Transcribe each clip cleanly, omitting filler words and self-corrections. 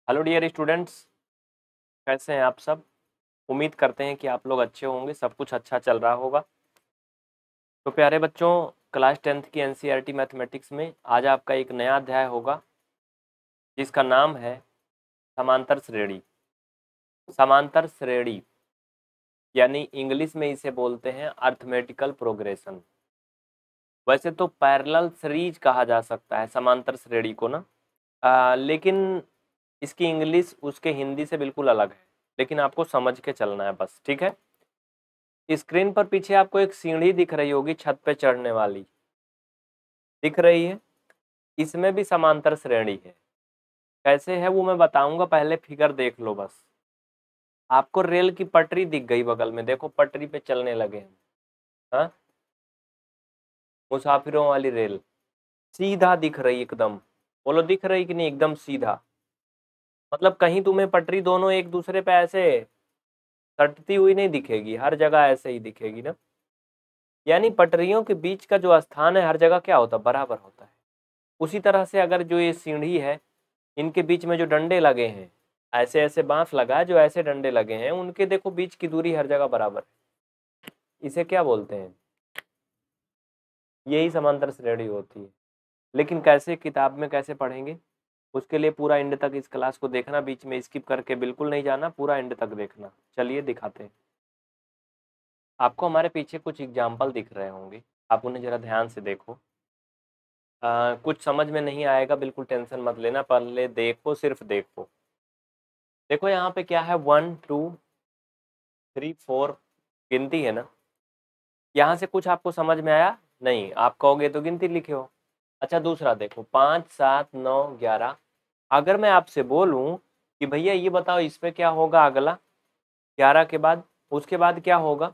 Hello dear students, कैसे हैं आप सब। उम्मीद करते हैं कि आप लोग अच्छे होंगे, सब कुछ अच्छा चल रहा होगा। तो प्यारे बच्चों, क्लास 10th की एनसीईआरटी मैथमेटिक्स में आज आपका एक नया अध्याय होगा जिसका नाम है समांतर श्रेणी। समांतर श्रेणी यानी इंग्लिश में इसे बोलते हैं अर्थमेटिकल प्रोग्रेशन। वैसे तो पैरेलल सीरीज कहा जा सकता है समांतर श्रेणी को ना, लेकिन इसकी इंग्लिश उसके हिंदी से बिल्कुल अलग है, लेकिन आपको समझ के चलना है बस, ठीक है। स्क्रीन पर पीछे आपको एक सीढ़ी दिख रही होगी, छत पे चढ़ने वाली दिख रही है। इसमें भी समांतर श्रेणी है। कैसे है वो मैं बताऊंगा, पहले फिगर देख लो बस। आपको रेल की पटरी दिख गई बगल में, देखो पटरी पे चलने लगे हैं। हाँ, मुसाफिरों वाली रेल सीधा दिख रही एकदम। बोलो दिख रही कि नहीं, एकदम सीधा। मतलब कहीं तुम्हें पटरी दोनों एक दूसरे पे ऐसे सटती हुई नहीं दिखेगी, हर जगह ऐसे ही दिखेगी ना। यानी पटरियों के बीच का जो स्थान है हर जगह क्या होता है, बराबर होता है। उसी तरह से अगर जो ये सीढ़ी है, इनके बीच में जो डंडे लगे हैं, ऐसे ऐसे बांस लगा है, जो ऐसे डंडे लगे हैं उनके देखो बीच की दूरी हर जगह बराबर है। इसे क्या बोलते हैं, यही समांतर श्रेणी होती है। लेकिन कैसे, किताब में कैसे पढ़ेंगे, उसके लिए पूरा एंड तक इस क्लास को देखना, बीच में स्किप करके बिल्कुल नहीं जाना, पूरा एंड तक देखना। चलिए दिखाते हैं। आपको हमारे पीछे कुछ एग्जाम्पल दिख रहे होंगे, आप उन्हें जरा ध्यान से देखो। कुछ समझ में नहीं आएगा बिल्कुल टेंशन मत लेना, पहले देखो, सिर्फ देखो। देखो यहाँ पे क्या है, 1 2 3 4 गिनती है ना। यहाँ से कुछ आपको समझ में आया नहीं, आप कहोगे तो गिनती लिखे हो। अच्छा दूसरा देखो, 5 7 9 11। अगर मैं आपसे बोलूं कि भैया ये बताओ इस पे क्या होगा अगला, 11 के बाद, उसके बाद क्या होगा,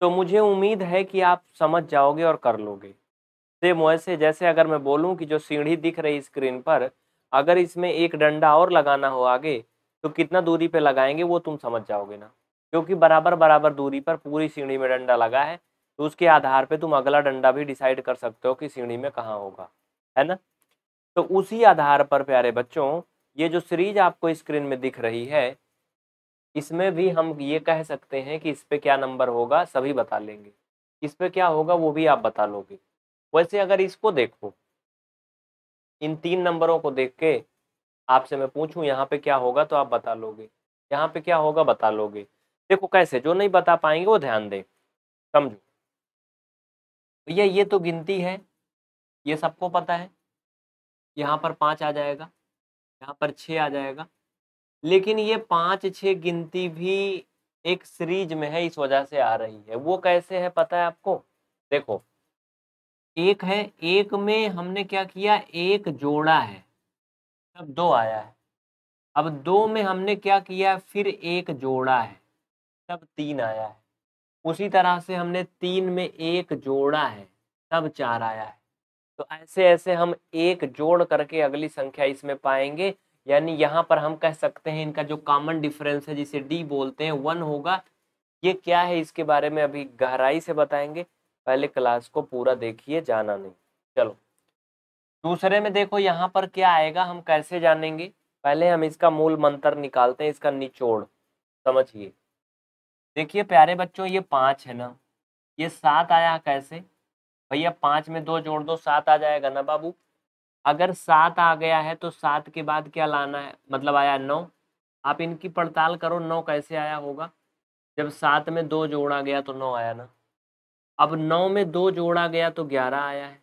तो मुझे उम्मीद है कि आप समझ जाओगे और कर लोगे। सेम वैसे जैसे अगर मैं बोलूं कि जो सीढ़ी दिख रही स्क्रीन पर, अगर इसमें एक डंडा और लगाना हो आगे, तो कितना दूरी पे लगाएंगे वो तुम समझ जाओगे ना। क्योंकि बराबर बराबर दूरी पर पूरी सीढ़ी में डंडा लगा है, तो उसके आधार पे तुम अगला डंडा भी डिसाइड कर सकते हो कि सीढ़ी में कहाँ होगा, है ना। तो उसी आधार पर प्यारे बच्चों, ये जो सीरीज आपको स्क्रीन में दिख रही है, इसमें भी हम ये कह सकते हैं कि इस पे क्या नंबर होगा सभी बता लेंगे, इस पे क्या होगा वो भी आप बता लोगे। वैसे अगर इसको देखो, इन 3 नंबरों को देख के आपसे मैं पूछूं यहाँ पे क्या होगा तो आप बता लोगे, यहाँ पे क्या होगा बता लोगे। देखो कैसे, जो नहीं बता पाएंगे वो ध्यान दें, समझो। भैया ये तो गिनती है, ये सबको पता है। यहाँ पर 5 आ जाएगा, यहाँ पर 6 आ जाएगा। लेकिन ये 5 6 गिनती भी एक सीरीज में है, इस वजह से आ रही है। वो कैसे है पता है आपको, देखो एक है, एक में हमने क्या किया, एक जोड़ा है, तब 2 आया है। अब 2 में हमने क्या किया, फिर एक जोड़ा है, तब 3 आया है। उसी तरह से हमने 3 में एक जोड़ा है, तब 4 आया है। तो ऐसे ऐसे हम एक जोड़ करके अगली संख्या इसमें पाएंगे। यानी यहाँ पर हम कह सकते हैं इनका जो कॉमन डिफरेंस है, जिसे डी बोलते हैं, 1 होगा। ये क्या है इसके बारे में अभी गहराई से बताएंगे, पहले क्लास को पूरा देखिए, जाना नहीं। चलो दूसरे में देखो, यहाँ पर क्या आएगा हम कैसे जानेंगे, पहले हम इसका मूल मंत्र निकालते हैं, इसका निचोड़ समझिए। देखिए प्यारे बच्चों, ये 5 है ना, ये 7 आया कैसे, भैया 5 में 2 जोड़ दो 7 आ जाएगा ना बाबू। अगर 7 आ गया है तो 7 के बाद क्या लाना है, मतलब आया 9। आप इनकी पड़ताल करो, 9 कैसे आया होगा, जब 7 में 2 जोड़ा गया तो 9 आया ना। अब 9 में 2 जोड़ा गया तो 11 आया है।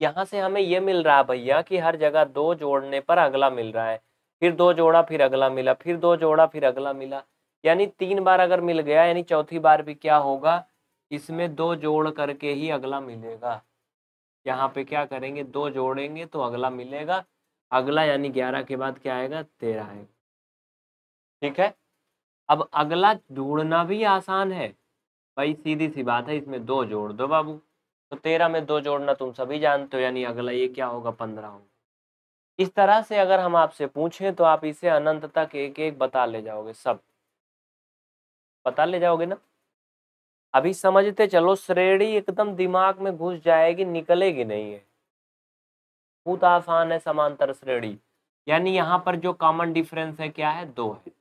यहाँ से हमें ये मिल रहा है भैया कि हर जगह 2 जोड़ने पर अगला मिल रहा है, फिर 2 जोड़ा फिर अगला मिला, फिर 2 जोड़ा फिर अगला मिला। यानी 3 बार अगर मिल गया, यानी चौथी बार भी क्या होगा, इसमें 2 जोड़ करके ही अगला मिलेगा। यहाँ पे क्या करेंगे, 2 जोड़ेंगे तो अगला मिलेगा, अगला यानी 11 के बाद क्या आएगा, 13 आएगा। ठीक है, अब अगला ढूंढना भी आसान है भाई, सीधी सी बात है, इसमें 2 जोड़ दो बाबू। तो 13 में 2 जोड़ना तुम सभी जानते हो, यानी अगला ये क्या होगा, 15 होगा। इस तरह से अगर हम आपसे पूछें तो आप इसे अनंत तक एक एक बता ले जाओगे, सब बता ले जाओगे ना। अभी समझते चलो, श्रेणी एकदम दिमाग में घुस जाएगी, निकलेगी नहीं है। बहुत आसान है समांतर श्रेणी। यानी यहाँ पर जो कॉमन डिफरेंस है क्या है, 2 है।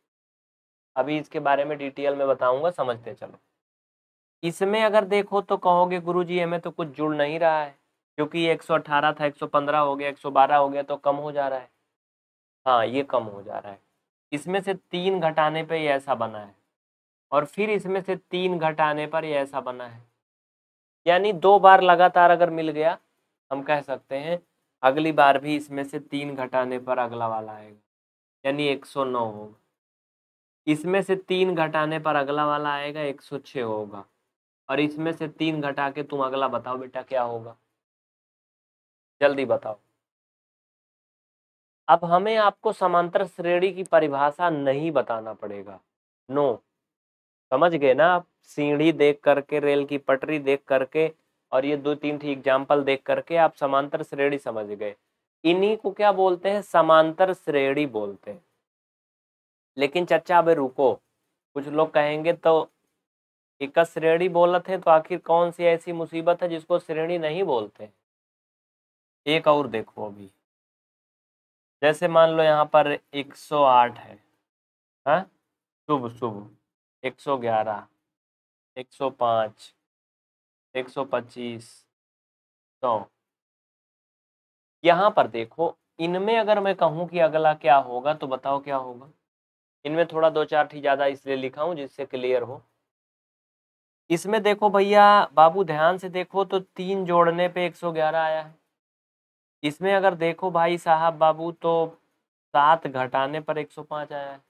अभी इसके बारे में डिटेल में बताऊंगा, समझते चलो। इसमें अगर देखो तो कहोगे गुरुजी हमें तो कुछ जुड़ नहीं रहा है, क्योंकि 118 था 115 हो गया, 112 हो गया, तो कम हो जा रहा है। हाँ ये कम हो जा रहा है। इसमें से 3 घटाने पे ये ऐसा बना है, और फिर इसमें से 3 घटाने पर ये ऐसा बना है। यानी 2 बार लगातार अगर मिल गया, हम कह सकते हैं अगली बार भी इसमें से 3 घटाने पर अगला वाला आएगा, यानी 109 होगा। इसमें से 3 घटाने पर अगला वाला आएगा, 106 होगा। और इसमें से 3 घटा के तुम अगला बताओ बेटा क्या होगा, जल्दी बताओ। अब हमें आपको समांतर श्रेणी की परिभाषा नहीं बताना पड़ेगा, नो, समझ गए ना आप। सीढ़ी देख करके, रेल की पटरी देख करके, और ये 2-3 एग्जाम्पल देख करके आप समांतर श्रेणी समझ गए। इन्हीं को क्या बोलते हैं, समांतर श्रेणी बोलते हैं। लेकिन चचा अब रुको, कुछ लोग कहेंगे तो एक श्रेणी बोलते हैं, तो आखिर कौन सी ऐसी मुसीबत है जिसको श्रेणी नहीं बोलते। एक और देखो, अभी जैसे मान लो यहाँ पर 108 है, हाँ, शुभ शुभ, 111, 105, 125, 100। यहाँ पर देखो, इनमें अगर मैं कहूँ कि अगला क्या होगा तो बताओ क्या होगा। इनमें थोड़ा 2-4 ज़्यादा इसलिए लिखा हूँ जिससे क्लियर हो। इसमें देखो भैया बाबू ध्यान से देखो तो 3 जोड़ने पे 111 आया है। इसमें अगर देखो भाई साहब बाबू तो 7 घटाने पर 105 आया है।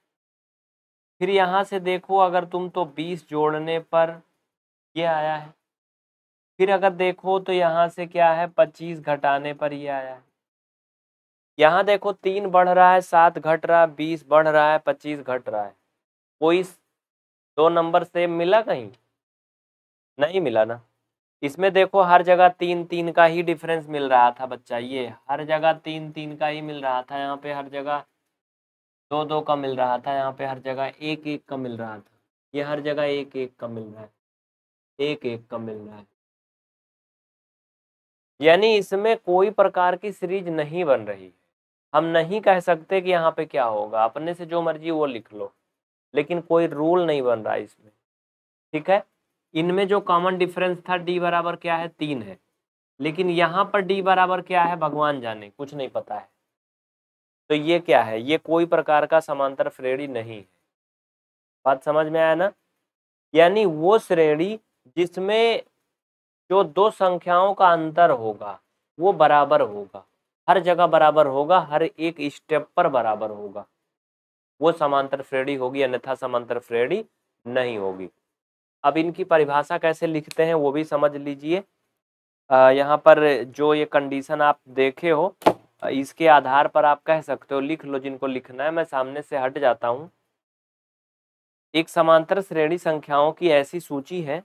फिर यहाँ से देखो अगर तुम तो 20 जोड़ने पर ये आया है। फिर अगर देखो तो यहाँ से क्या है, 25 घटाने पर ये आया है। यहाँ देखो 3 बढ़ रहा है, 7 घट रहा है, 20 बढ़ रहा है, 25 घट रहा है। कोई 2 नंबर सेम मिला कहीं? नहीं मिला ना। इसमें देखो हर जगह 3-3 का ही डिफरेंस मिल रहा था बच्चा, ये हर जगह 3-3 का ही मिल रहा था। यहाँ पे हर जगह 2-2 का मिल रहा था, यहाँ पे हर जगह 1-1 का मिल रहा था। ये हर जगह 1-1 का मिल रहा है, 1-1 का मिल रहा है। यानी इसमें कोई प्रकार की सीरीज नहीं बन रही। हम नहीं कह सकते कि यहाँ पे क्या होगा, अपने से जो मर्जी वो लिख लो, लेकिन कोई रूल नहीं बन रहा इसमें, ठीक है। इनमें जो कॉमन डिफरेंस था डी बराबर क्या है, 3 है, लेकिन यहाँ पर डी बराबर क्या है भगवान जाने, कुछ नहीं पता है। तो ये क्या है, ये कोई प्रकार का समांतर श्रेणी नहीं है। बात समझ में आया ना। यानी वो श्रेणी जिसमें जो 2 संख्याओं का अंतर होगा वो बराबर होगा, हर जगह बराबर होगा, हर एक स्टेप पर बराबर होगा, वो समांतर श्रेणी होगी, अन्यथा समांतर श्रेणी नहीं होगी। अब इनकी परिभाषा कैसे लिखते हैं वो भी समझ लीजिए। यहाँ पर जो ये कंडीशन आप देखे हो, इसके आधार पर आप कह सकते हो, लिख लो जिनको लिखना है, मैं सामने से हट जाता हूँ। एक समांतर श्रेणी संख्याओं की ऐसी सूची है,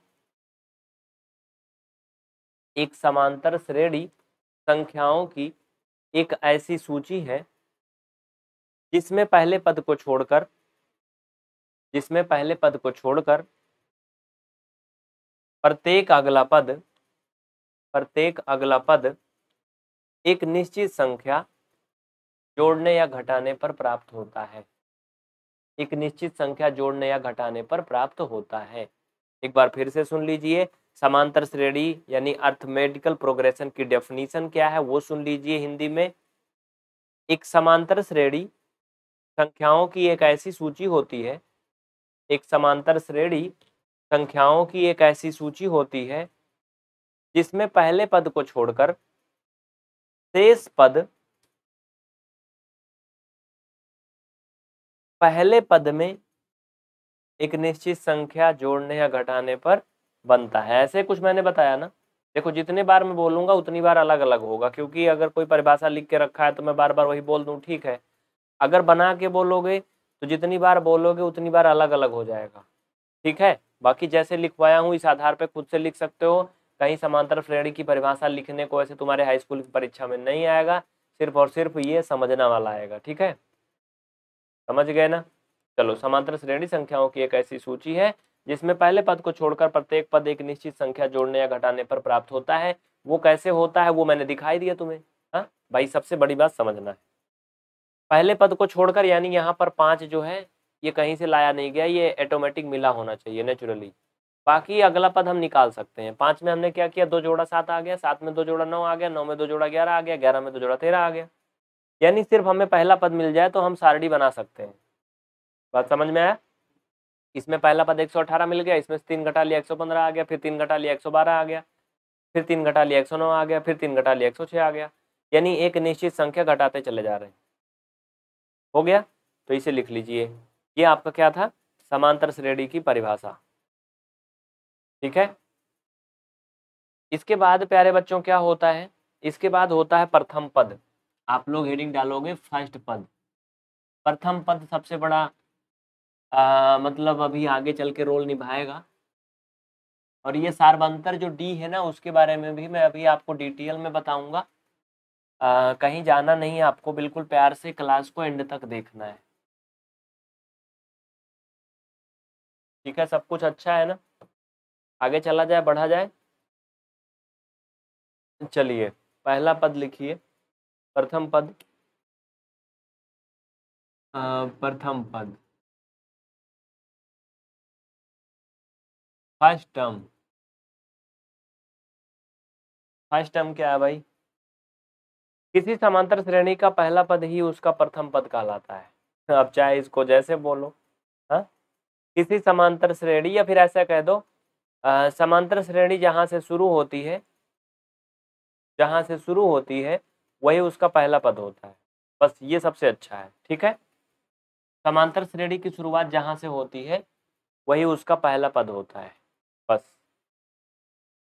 एक समांतर श्रेणी संख्याओं की एक ऐसी सूची है जिसमें पहले पद को छोड़कर, जिसमें पहले पद को छोड़कर प्रत्येक अगला पद, प्रत्येक अगला पद एक निश्चित संख्या जोड़ने या घटाने पर प्राप्त होता है, एक निश्चित संख्या जोड़ने या घटाने पर प्राप्त होता है। एक बार फिर से सुन लीजिए, समांतर श्रेणी यानी अर्थमेटिकल प्रोग्रेशन की डेफिनेशन क्या है वो सुन लीजिए हिंदी में। एक समांतर श्रेणी संख्याओं की एक ऐसी सूची होती है, एक समांतर श्रेणी संख्याओं की एक ऐसी सूची होती है जिसमें पहले पद को छोड़कर शेष पद पहले पद में एक निश्चित संख्या जोड़ने या घटाने पर बनता है। ऐसे कुछ मैंने बताया ना। देखो जितने बार मैं बोलूंगा उतनी बार अलग अलग होगा, क्योंकि अगर कोई परिभाषा लिख के रखा है तो मैं बार बार वही बोल दूं, ठीक है। अगर बना के बोलोगे तो जितनी बार बोलोगे उतनी बार अलग अलग हो जाएगा, ठीक है। बाकी जैसे लिखवाया हूँ इस आधार पर खुद से लिख सकते हो। कहीं समांतर श्रेणी की परिभाषा लिखने को ऐसे तुम्हारे हाई स्कूल की परीक्षा में नहीं आएगा, सिर्फ और सिर्फ ये समझना वाला आएगा, ठीक है। समझ गए ना। चलो, समांतर श्रेणी संख्याओं की एक ऐसी सूची है जिसमें पहले पद को छोड़कर प्रत्येक पद एक निश्चित संख्या जोड़ने या घटाने पर प्राप्त होता है। वो कैसे होता है वो मैंने दिखाई दिया तुम्हें। हाँ भाई, सबसे बड़ी बात समझना है। पहले पद को छोड़कर, यानी यहाँ पर 5 जो है ये कहीं से लाया नहीं गया, ये ऑटोमेटिक मिला होना चाहिए नेचुरली। बाकी अगला पद हम निकाल सकते हैं। 5 में हमने क्या किया, 2 जोड़ा 7 आ गया, 7 में 2 जोड़ा 9 आ गया, 9 में 2 जोड़ा 11 आ गया, 11 में 2 जोड़ा 13 आ गया। यानी सिर्फ हमें पहला पद मिल जाए तो हम सारणी बना सकते हैं। बात समझ में आया? इसमें पहला पद 118 मिल गया, इसमें 3 घटा लिया 115 आ गया, फिर 3 घटा लिया 112 आ गया, फिर 3 घटा लिया 109 आ गया, फिर 3 घटा लिया 106 आ गया। यानी एक निश्चित संख्या घटाते चले जा रहे हैं। हो गया? तो इसे लिख लीजिए। ये आपका क्या था, समांतर श्रेणी की परिभाषा। ठीक है। इसके बाद प्यारे बच्चों क्या होता है, इसके बाद होता है प्रथम पद। आप लोग हेडिंग डालोगे फर्स्ट पद। प्रथम पद सबसे बड़ा मतलब अभी आगे चल के रोल निभाएगा। और ये सार्वंतर जो डी है ना, उसके बारे में भी मैं अभी आपको डिटेल में बताऊंगा। कहीं जाना नहीं है आपको, बिल्कुल प्यार से क्लास को एंड तक देखना है। ठीक है, सब कुछ अच्छा है ना? आगे चला जाए, बढ़ा जाए। चलिए पहला पद लिखिए, प्रथम पद। प्रथम पद फर्स्ट टर्म। फर्स्ट टर्म क्या है भाई? किसी समांतर श्रेणी का पहला पद ही उसका प्रथम पद कहलाता है। अब चाहे इसको जैसे बोलो। हाँ, किसी समांतर श्रेणी, या फिर ऐसा कह दो समांतर श्रेणी जहां से शुरू होती है, जहां से शुरू होती है वही उसका पहला पद होता है। बस ये सबसे अच्छा है। ठीक है, समांतर श्रेणी की शुरुआत जहां से होती है वही उसका पहला पद होता है। बस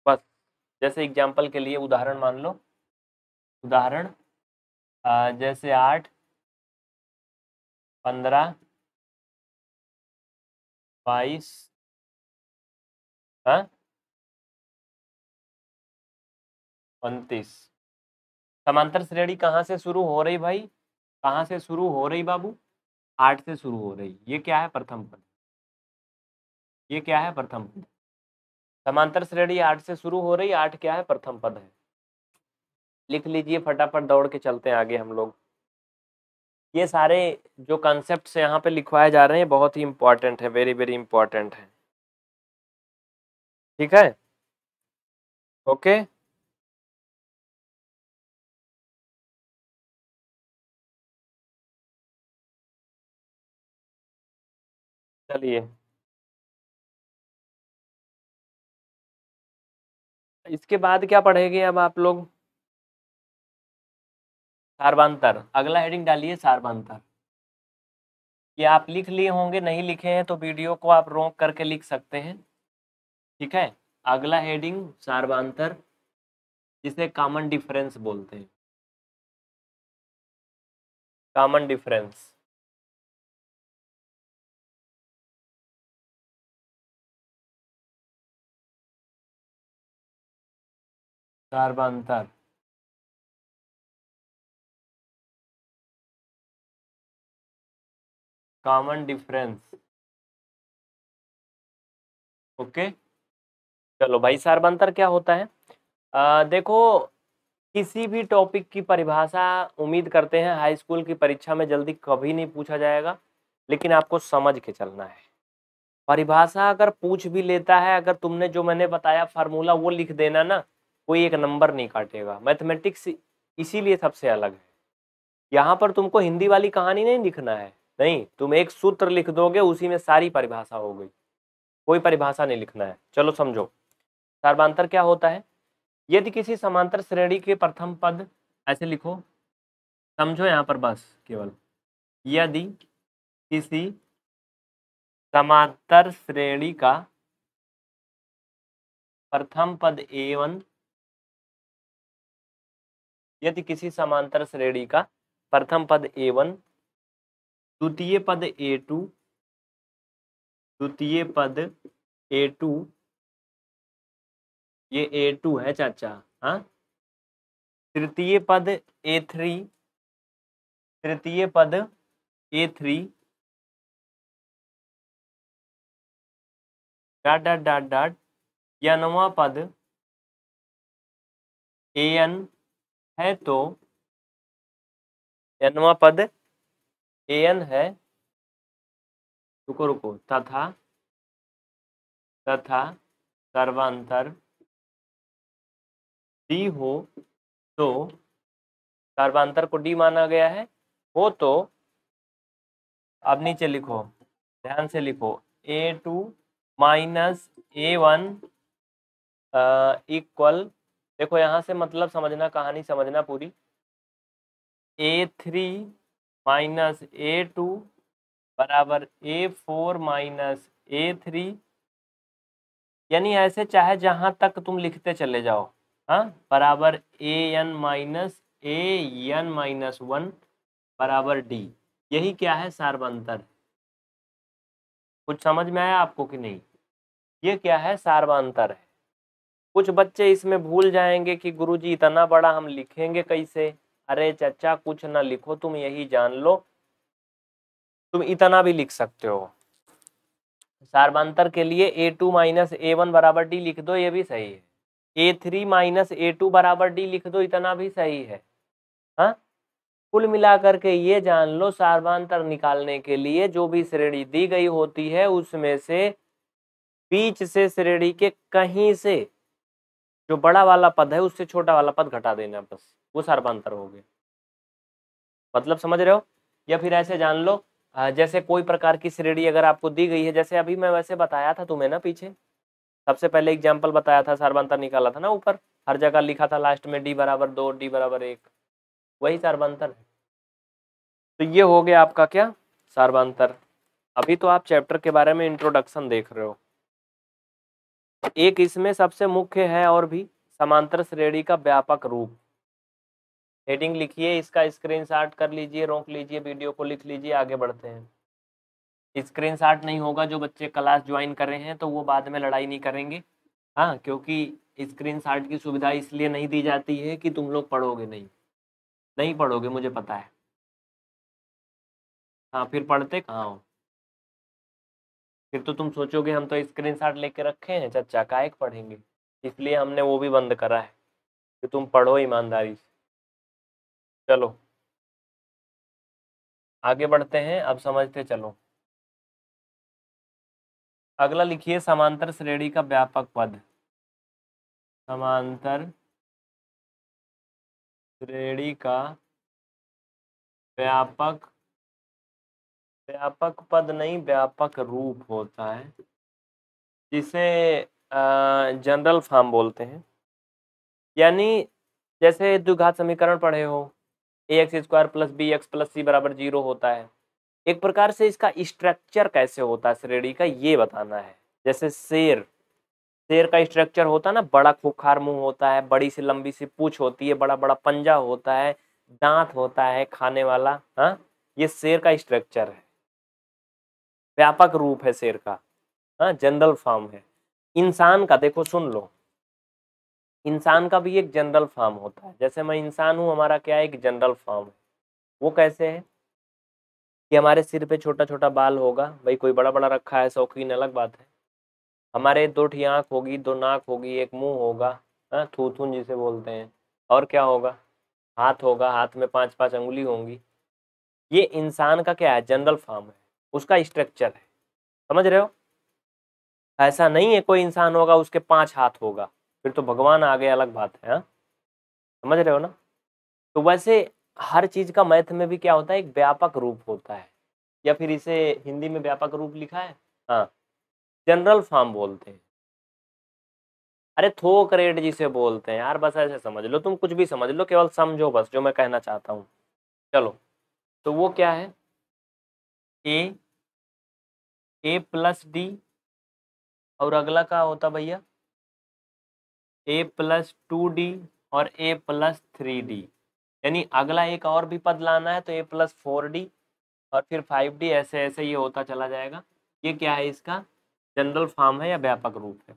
बस जैसे एग्जाम्पल के लिए उदाहरण मान लो, उदाहरण जैसे 8, 15, 22, हाँ, 29। समांतर श्रेणी कहाँ से शुरू हो रही भाई? कहाँ से शुरू हो रही बाबू? 8 से शुरू हो रही। ये क्या है? प्रथम पद। ये क्या है? प्रथम पद। समांतर श्रेणी 8 से शुरू हो रही, 8 क्या है? प्रथम पद है। लिख लीजिए, फटाफट दौड़ के चलते हैं आगे हम लोग। ये सारे जो कॉन्सेप्ट्स यहाँ पे लिखवाए जा रहे हैं बहुत ही इंपॉर्टेंट है, वेरी वेरी इंपॉर्टेंट है। ठीक है, ओके। चलिए इसके बाद क्या पढ़ेंगे अब आप लोग? सार्वंतर। अगला हेडिंग डालिए सार्वंतर। ये आप लिख लिए होंगे, नहीं लिखे हैं तो वीडियो को आप रोक करके लिख सकते हैं। ठीक है, अगला हेडिंग सार्वंतर, जिसे कॉमन डिफरेंस बोलते हैं। Common difference. सार्वंतर। Common difference. ओके, चलो भाई, सार्वंतर क्या होता है? देखो, किसी भी टॉपिक की परिभाषा उम्मीद करते हैं हाई स्कूल की परीक्षा में जल्दी कभी नहीं पूछा जाएगा, लेकिन आपको समझ के चलना है। परिभाषा अगर पूछ भी लेता है, अगर तुमने जो मैंने बताया फार्मूला वो लिख देना ना, कोई एक नंबर नहीं काटेगा। मैथमेटिक्स इसीलिए सबसे अलग है। यहाँ पर तुमको हिंदी वाली कहानी नहीं लिखना है, नहीं, तुम एक सूत्र लिख दोगे, उसी में सारी परिभाषा हो गई। कोई परिभाषा नहीं लिखना है। चलो समझो, सार्वंतर क्या होता है? यदि किसी समांतर श्रेणी के प्रथम पद, ऐसे लिखो, समझो यहाँ पर बस केवल, यदि किसी समांतर श्रेणी का प्रथम पद A1, यदि किसी समांतर श्रेणी का प्रथम पद A1, द्वितीय पद A2, द्वितीय पद A2, ये A2 है चाचा, हाँ, तृतीय पद A3, तृतीय पद A3, dot dot dot dot, nवां पद AN है तो nवां पद an है, रुको रुको, तथा सर्वांतर d हो तो, सर्वांतर को d माना गया है, हो तो अब नीचे लिखो, ध्यान से लिखो, a2 माइनस a1 इक्वल, देखो यहाँ से मतलब समझना, कहानी समझना पूरी, a3 माइनस a2 बराबर a4 माइनस a3, यानी ऐसे चाहे जहां तक तुम लिखते चले जाओ, हाँ, बराबर an माइनस 1 बराबर d। यही क्या है, सार्वंतर। कुछ समझ में आया आपको कि नहीं? ये क्या है, सार्वंतर है। कुछ बच्चे इसमें भूल जाएंगे कि गुरुजी इतना बड़ा हम लिखेंगे कैसे। अरे चचा कुछ ना लिखो, तुम यही जान लो, तुम इतना भी लिख सकते हो। सार्वंतर के लिए a2 माइनस a1 बराबर d लिख दो, ये भी सही है। a3 माइनस a2 बराबर d लिख दो, इतना भी सही है। हाँ, कुल मिलाकर के ये जान लो, सार्वंतर निकालने के लिए जो भी श्रेणी दी गई होती है उसमें से बीच से श्रेणी के कहीं से जो बड़ा वाला पद है उससे छोटा वाला पद घटा देना, बस वो सार्वंतर हो गया। मतलब समझ रहे हो? या फिर ऐसे जान लो, जैसे कोई प्रकार की श्रेणी अगर आपको दी गई है, जैसे अभी मैं वैसे बताया था तुम्हें ना, पीछे सबसे पहले एग्जाम्पल बताया था, सार्वंतर निकाला था ना, ऊपर हर जगह लिखा था लास्ट में d बराबर 2, d बराबर 1, वही सार्वंतर है। तो ये हो गया आपका क्या, सार्वंतर। अभी तो आप चैप्टर के बारे में इंट्रोडक्शन देख रहे हो। एक इसमें सबसे मुख्य है और भी, समांतर श्रेणी का व्यापक रूप। हेडिंग लिखिए, इसका स्क्रीनशॉट कर लीजिए, रोक लीजिए वीडियो को, लिख लीजिए, आगे बढ़ते हैं। स्क्रीनशॉट नहीं होगा, जो बच्चे क्लास ज्वाइन कर रहे हैं तो वो बाद में लड़ाई नहीं करेंगे, हाँ, क्योंकि स्क्रीनशॉट की सुविधा इसलिए नहीं दी जाती है कि तुम लोग पढ़ोगे नहीं पढ़ोगे, मुझे पता है। हाँ, फिर पढ़ते कहाँ हो? फिर तो तुम सोचोगे हम तो स्क्रीनशॉट लेके रखे हैं चचा, काहे के पढ़ेंगे। इसलिए हमने वो भी बंद करा है कि तुम पढ़ो ईमानदारी से। चलो आगे बढ़ते हैं, अब समझते चलो। अगला लिखिए, समांतर श्रेणी का व्यापक पद। समांतर श्रेणी का व्यापक, व्यापक पद नहीं, व्यापक रूप होता है, जिसे जनरल फॉर्म बोलते हैं। यानी जैसे द्विघात समीकरण पढ़े हो, ax² plus bx plus c बराबर 0 होता है, एक प्रकार से इसका स्ट्रक्चर कैसे होता है श्रेणी का, ये बताना है। जैसे शेर का स्ट्रक्चर होता है ना, बड़ा खूंखार मुंह होता है, बड़ी सी लंबी सी पूंछ होती है, बड़ा बड़ा पंजा होता है, दांत होता है खाने वाला, हाँ, ये शेर का स्ट्रक्चर है, व्यापक रूप है शेर का, हाँ, जनरल फॉर्म है। इंसान का देखो, सुन लो, इंसान का भी एक जनरल फॉर्म होता है। जैसे मैं इंसान हूं, हमारा क्या है, एक जनरल फॉर्म है। वो कैसे है कि हमारे सिर पे छोटा छोटा बाल होगा, भाई कोई बड़ा बड़ा रखा है शौकीन, अलग बात है। हमारे 2 ठी आँख होगी, 2 नाक होगी, एक मुंह होगा, हाँ, थूथून जिसे बोलते हैं, और क्या होगा, हाथ होगा, हाथ में 5-5 अंगुली होंगी। ये इंसान का क्या है, जनरल फॉर्म है, उसका स्ट्रक्चर है। समझ रहे हो? ऐसा नहीं है कोई इंसान होगा उसके 5 हाथ होगा, फिर तो भगवान आ गए, अलग बात है, हाँ? समझ रहे हो ना? तो वैसे हर चीज का मैथ में भी क्या होता है, एक व्यापक रूप होता है, या फिर इसे हिंदी में व्यापक रूप लिखा है, हाँ, जनरल फॉर्म बोलते हैं। अरे थोक रेट जिसे बोलते हैं यार, बस ऐसे समझ लो, तुम कुछ भी समझ लो, केवल समझो बस जो मैं कहना चाहता हूँ। चलो, तो वो क्या है, ए प्लस डी, और अगला क्या होता भैया, a+2d और a+3d। यानी अगला एक और भी पद लाना है तो a+4d और फिर 5d, ऐसे ऐसे ये होता चला जाएगा। ये क्या है, इसका जनरल फॉर्म है या व्यापक रूप है।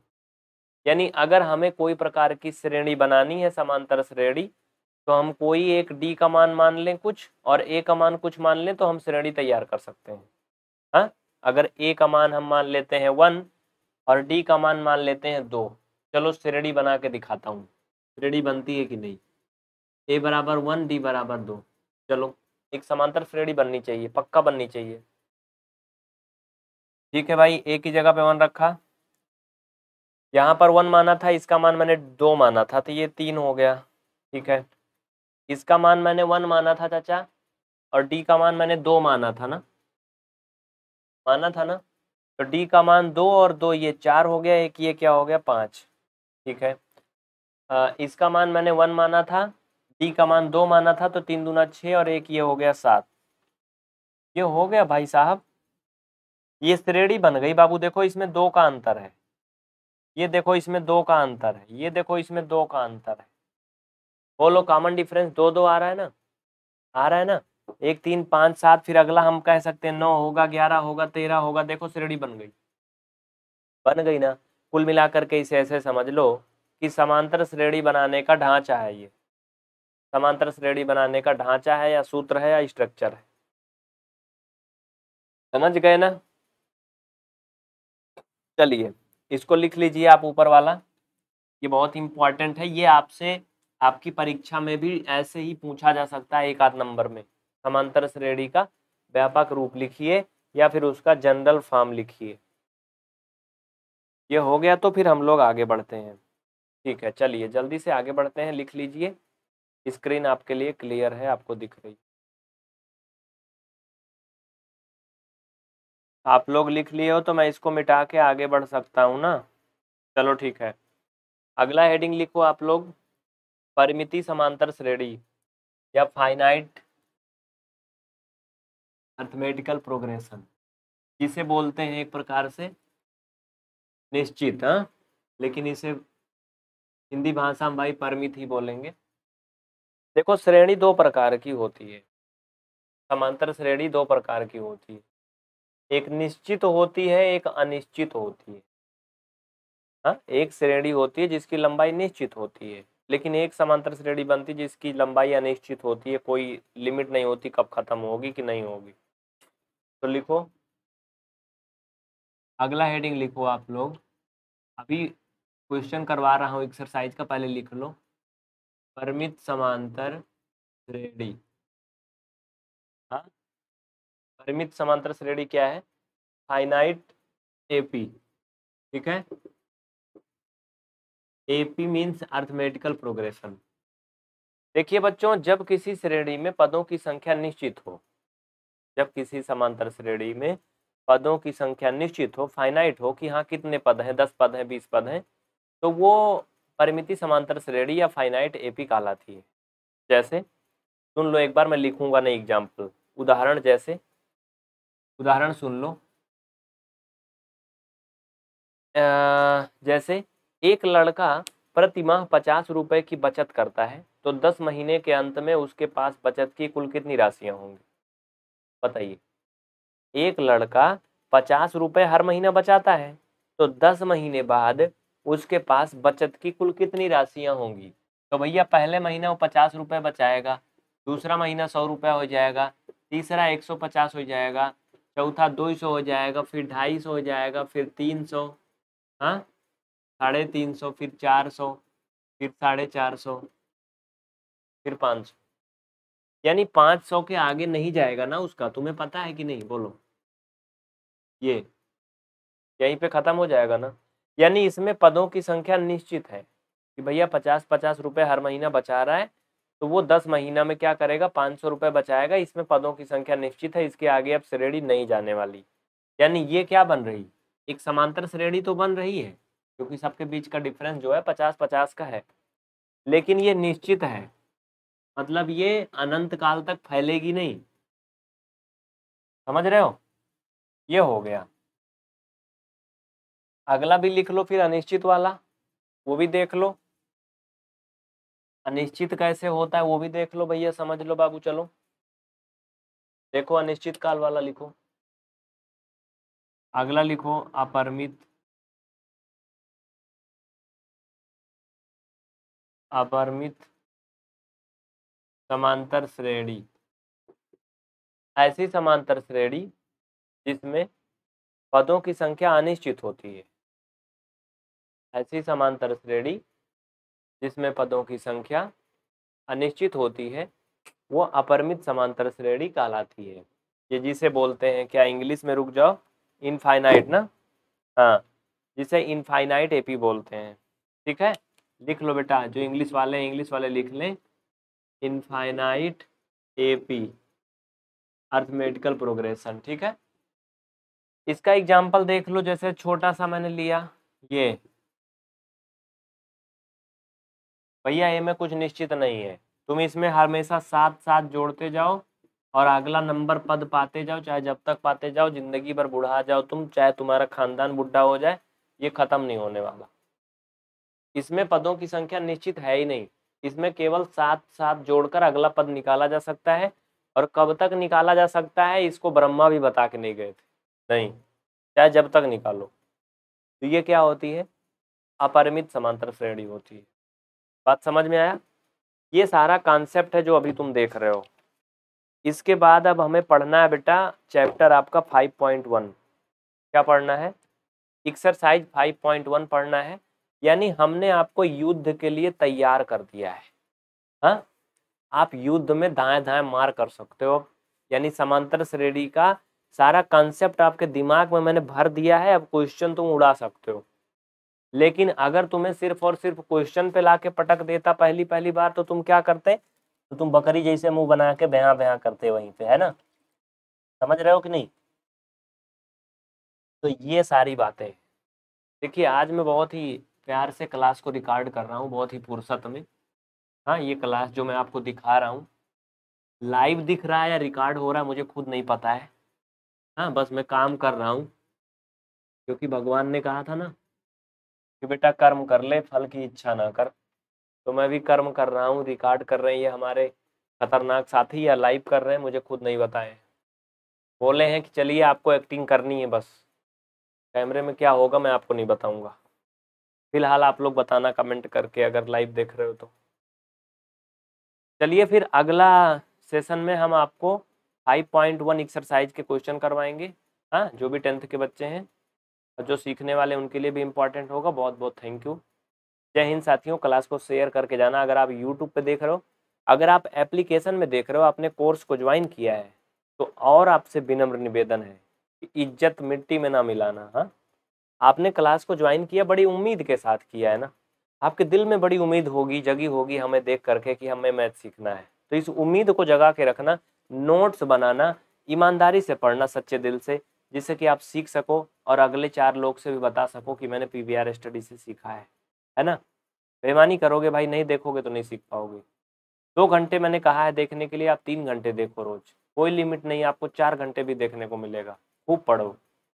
यानी अगर हमें कोई प्रकार की श्रेणी बनानी है, समांतर श्रेणी, तो हम कोई एक d का मान मान लें कुछ और a का मान कुछ मान लें, तो हम श्रेणी तैयार कर सकते हैं। हाँ, अगर a का मान हम मान लेते हैं 1 और d का मान मान लेते हैं 2, चलो श्रेणी बना के दिखाता हूँ, श्रेणी बनती है कि नहीं। a बराबर 1, d बराबर 2, चलो एक समांतर श्रेणी बननी चाहिए, पक्का बननी चाहिए। ठीक है भाई, एक ही जगह पे 1 रखा, यहाँ पर 1 माना था, इसका मान मैंने 2 माना था, तो ये 3 हो गया। ठीक है, इसका मान मैंने 1 माना था चाचा, और डी का मान मैंने 2 माना था ना, तो डी का मान 2 और 2 ये 4 हो गया, एक ये क्या हो गया 5। ठीक है, इसका मान मैंने 1 माना था, डी का मान 2 माना था, तो 3 दूना 6 और एक ये हो गया 7। ये हो गया भाई साहब, ये श्रेणी बन गई बाबू। देखो इसमें 2 का अंतर है, ये देखो इसमें 2 का अंतर है, ये देखो इसमें 2 का अंतर है। बोलो कॉमन डिफरेंस 2 2 आ रहा है ना, आ रहा है ना। 1 3 5 7, फिर अगला हम कह सकते हैं 9 होगा, 11 होगा, 13 होगा। देखो श्रेणी बन गई, बन गई ना। कुल मिलाकर के इसे ऐसे समझ लो कि समांतर श्रेणी बनाने का ढांचा है ये, समांतर श्रेणी बनाने का ढांचा है या सूत्र है या स्ट्रक्चर है। समझ गए ना। चलिए इसको लिख लीजिए आप ऊपर वाला, ये बहुत इंपॉर्टेंट है, ये आपसे आपकी परीक्षा में भी ऐसे ही पूछा जा सकता है एक आध नंबर में। समांतर श्रेणी का व्यापक रूप लिखिए या फिर उसका जनरल फॉर्म लिखिए। ये हो गया तो फिर हम लोग आगे बढ़ते हैं। ठीक है, चलिए जल्दी से आगे बढ़ते हैं, लिख लीजिए। स्क्रीन आपके लिए क्लियर है, आपको दिख रही। आप लोग लिख लिए हो तो मैं इसको मिटा के आगे बढ़ सकता हूँ ना। चलो ठीक है, अगला हेडिंग लिखो आप लोग, परिमिति समांतर श्रेणी या फाइनाइट अर्थमेटिकल प्रोग्रेशन, जिसे बोलते हैं एक प्रकार से निश्चित, हाँ, लेकिन इसे हिंदी भाषा में भाई परिमित ही बोलेंगे। देखो श्रेणी 2 प्रकार की होती है, समांतर श्रेणी 2 प्रकार की होती है, एक निश्चित होती है, एक अनिश्चित होती है। हाँ, एक श्रेणी होती है जिसकी लंबाई निश्चित होती है, लेकिन एक समांतर श्रेणी बनती है जिसकी लंबाई अनिश्चित होती है, कोई लिमिट नहीं होती कब खत्म होगी कि नहीं होगी। तो लिखो, अगला हेडिंग लिखो आप लोग, अभी क्वेश्चन करवा रहा हूँ एक्सरसाइज का, पहले लिख लो, परिमित समांतर श्रेणी। हाँ, परिमित समांतर श्रेणी क्या है, फाइनाइट एपी। ठीक है, एपी मीन्स अर्थमेटिकल प्रोग्रेशन। देखिए बच्चों, जब किसी श्रेणी में पदों की संख्या निश्चित हो, जब किसी समांतर श्रेणी में पदों की संख्या निश्चित हो, फाइनाइट हो कि हाँ कितने पद हैं, 10 पद हैं, 20 पद हैं, तो वो परिमिति समांतर श्रेणी या फाइनाइट एपी कहलाती है। जैसे सुन लो एक बार, मैं लिखूंगा नहीं एग्जाम्पल, उदाहरण, जैसे उदाहरण सुन लो। जैसे एक लड़का प्रति माह 50 रुपए की बचत करता है, तो 10 महीने के अंत में उसके पास बचत की कुल कितनी राशियां होंगी, बताइए। एक लड़का 50 रुपए हर महीना बचाता है, तो 10 महीने बाद उसके पास बचत की कुल कितनी राशियां होंगी। तो भैया पहले महीना वो 50 रुपए बचाएगा, दूसरा महीना 100 रुपया हो जाएगा, तीसरा 150 हो जाएगा, चौथा 200 हो जाएगा, फिर 250 हो जाएगा, फिर 300, हाँ 350, फिर 400, फिर 450, फिर 500। यानी 500 के आगे नहीं जाएगा ना उसका, तुम्हें पता है कि नहीं, बोलो। ये यहीं पे खत्म हो जाएगा ना। यानी इसमें पदों की संख्या निश्चित है कि भैया 50-50 रुपए हर महीना बचा रहा है, तो वो 10 महीना में क्या करेगा, 500 रुपए बचाएगा। इसमें पदों की संख्या निश्चित है, इसके आगे अब श्रेणी नहीं जाने वाली। यानी ये क्या बन रही, एक समांतर श्रेणी तो बन रही है, क्योंकि सबके बीच का डिफरेंस जो है 50-50 का है, लेकिन ये निश्चित है, मतलब ये अनंत काल तक फैलेगी नहीं। समझ रहे हो, ये हो गया। अगला भी लिख लो फिर, अनिश्चित वाला, वो भी देख लो। अनिश्चित कैसे होता है वो भी देख लो भैया, समझ लो बाबू। चलो देखो, अनिश्चित काल वाला लिखो। अगला लिखो, अपरिमित अपरिमित समांतर श्रेणी, ऐसी समांतर श्रेणी जिसमें पदों की संख्या अनिश्चित होती है, ऐसी समांतर श्रेणी जिसमें पदों की संख्या अनिश्चित होती है, वो अपरिमित समांतर श्रेणी कहलाती है। ये जिसे बोलते हैं क्या, इंग्लिश में रुक जाओ, इनफाइनाइट ना, हाँ, जिसे इनफाइनाइट एपी बोलते हैं। ठीक है, लिख लो बेटा, जो इंग्लिश वाले हैं इंग्लिश वाले लिख लें, इनफाइनाइट एपी अर्थमेटिकल प्रोग्रेशन। ठीक है, इसका एग्जाम्पल देख लो, जैसे छोटा सा मैंने लिया ये, भैया ये में कुछ निश्चित नहीं है, तुम इसमें हमेशा साथ साथ जोड़ते जाओ और अगला नंबर पद पाते जाओ, चाहे जब तक पाते जाओ, जिंदगी भर बुढ़ा जाओ तुम, चाहे तुम्हारा खानदान बुढ़ा हो जाए, ये खत्म नहीं होने वाला। इसमें पदों की संख्या निश्चित है ही नहीं, इसमें केवल साथ साथ जोड़कर अगला पद निकाला जा सकता है, और कब तक निकाला जा सकता है इसको ब्रह्मा भी बता के नहीं गए थे, नहीं, चाहे जब तक निकालो। तो ये क्या होती है, अपरिमित समांतर श्रेणी होती है। बात समझ में आया? ये सारा कॉन्सेप्ट है जो अभी तुम देख रहे हो। इसके बाद अब हमें पढ़ना है बेटा चैप्टर आपका 5.1। क्या पढ़ना है? एक्सरसाइज 5.1 पढ़ना है। यानी हमने आपको युद्ध के लिए तैयार कर दिया है। हाँ, आप युद्ध में दाएं दाएं मार कर सकते हो। यानी समांतर श्रेणी का सारा कॉन्सेप्ट आपके दिमाग में मैंने भर दिया है, अब क्वेश्चन तुम उड़ा सकते हो। लेकिन अगर तुम्हें सिर्फ और सिर्फ क्वेश्चन पे लाके पटक देता पहली पहली बार, तो तुम क्या करते? तो तुम बकरी जैसे मुंह बना के बयां बयां करते वहीं पे, है ना? समझ रहे हो कि नहीं? तो ये सारी बातें, देखिए आज मैं बहुत ही प्यार से क्लास को रिकॉर्ड कर रहा हूँ, बहुत ही फुर्सत में। हाँ, ये क्लास जो मैं आपको दिखा रहा हूँ, लाइव दिख रहा है या रिकॉर्ड हो रहा है मुझे खुद नहीं पता है। हाँ, बस मैं काम कर रहा हूँ, क्योंकि भगवान ने कहा था ना कि बेटा कर्म कर ले, फल की इच्छा ना कर। तो मैं भी कर्म कर रहा हूँ, रिकॉर्ड कर रहे हैं ये हमारे खतरनाक साथी, या लाइव कर रहे हैं मुझे खुद नहीं बताए। बोले हैं कि चलिए आपको एक्टिंग करनी है, बस कैमरे में क्या होगा मैं आपको नहीं बताऊंगा। फिलहाल आप लोग बताना कमेंट करके अगर लाइव देख रहे हो तो। चलिए फिर अगला सेशन में हम आपको 5.1 एक्सरसाइज के क्वेश्चन करवाएंगे। हाँ, जो भी 10th के बच्चे हैं और जो सीखने वाले उनके लिए भी इम्पॉर्टेंट होगा। बहुत बहुत थैंक यू। जय हिंद साथियों। क्लास को शेयर करके जाना। अगर आप यूट्यूब पे देख रहे हो, अगर आप एप्लीकेशन में देख रहे हो, आपने कोर्स को ज्वाइन किया है, तो और आपसे विनम्र निवेदन है कि इज्जत मिट्टी में ना मिलाना। हाँ, आपने क्लास को ज्वाइन किया बड़ी उम्मीद के साथ किया है ना, आपके दिल में बड़ी उम्मीद होगी, जगी होगी हमें देख करके कि हमें मैथ सीखना है। तो इस उम्मीद को जगा के रखना, नोट्स बनाना, ईमानदारी से पढ़ना सच्चे दिल से, जिससे कि आप सीख सको और अगले 4 लोग से भी बता सको कि मैंने पीवीआर स्टडी से सीखा है ना? बेईमानी करोगे भाई, नहीं देखोगे तो नहीं सीख पाओगे। 2 घंटे मैंने कहा है देखने के लिए, आप 3 घंटे देखो रोज, कोई लिमिट नहीं, आपको 4 घंटे भी देखने को मिलेगा। खूब पढ़ो।